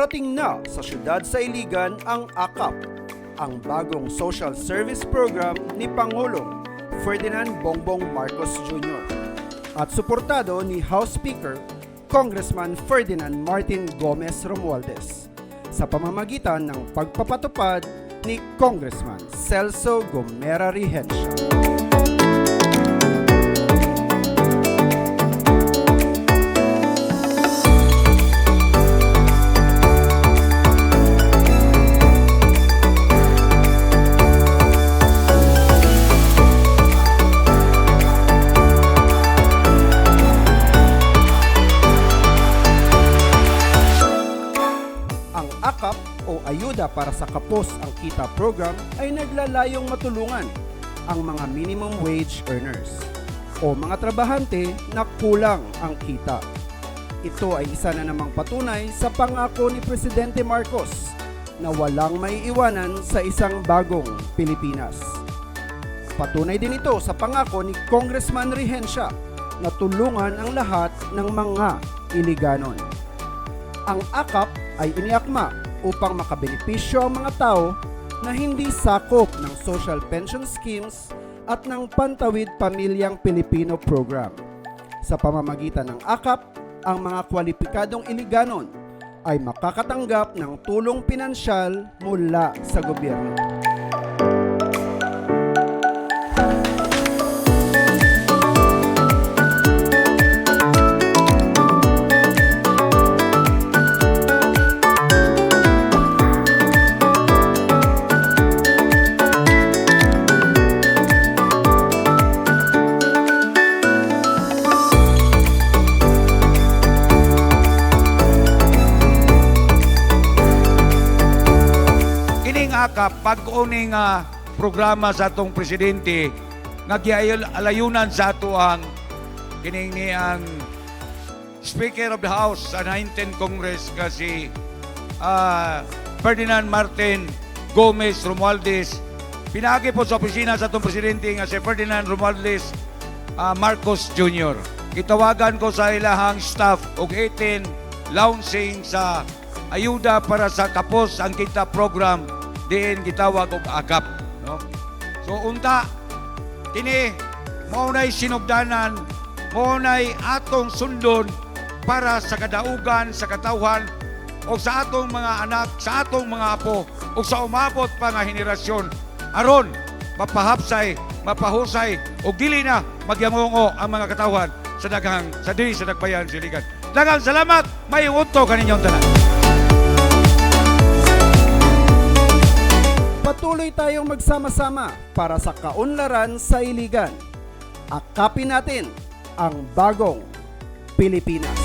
Darating na sa syudad sa Iligan ang AKAP, ang bagong social service program ni Pangulong Ferdinand Bongbong Marcos Jr. at suportado ni House Speaker Congressman Ferdinand Martin Gomez Romualdez sa pamamagitan ng pagpapatupad ni Congressman Celso Gomera Rehencia. Ang AKAP o Ayuda para sa Kapos ang Kita program ay naglalayong matulungan ang mga minimum wage earners o mga trabahante na kulang ang kita. Ito ay isa na namang patunay sa pangako ni Presidente Marcos na walang maiiwanan sa isang bagong Pilipinas. Patunay din ito sa pangako ni Congressman Rehencia na tulungan ang lahat ng mga Iliganon. Ang AKAP ay iniakma upang makabenepisyo ang mga tao na hindi sakop ng social pension schemes at ng Pantawid Pamilyang Pilipino program. Sa pamamagitan ng AKAP, ang mga kwalipikadong Iliganon ay makakatanggap ng tulong pinansyal mula sa gobyerno. AKAP pag-uning programa sa atong presidente nga gialayunan sa ato ang kining ni ang Speaker of the House sa 19th Congress kasi Ferdinand Martin Gomez Romualdez. Pinagi po sa opisina sa atong presidente nga si Ferdinand Romualdez Marcos Jr. Itawagan ko sa ilahang staff og 18 launching sa Ayuda para sa Kapos ang Kita program diin gitawag og AKAP, no? So unta kini mao nay sinugdanan, mao nay atong sundon para sa kadaugan, sa katawhan o sa atong mga anak, sa atong mga apo o sa umabot pa nga henerasyon aron mapahapsay, mapahusay o dili na magyangongo ang mga katawhan sa daghang sa diri sa Dagbayan Iligan. Daghang salamat, may unto kaninyong tanan. Patuloy tayong magsama-sama para sa kaunlaran sa Iligan. Akapin natin ang bagong Pilipinas.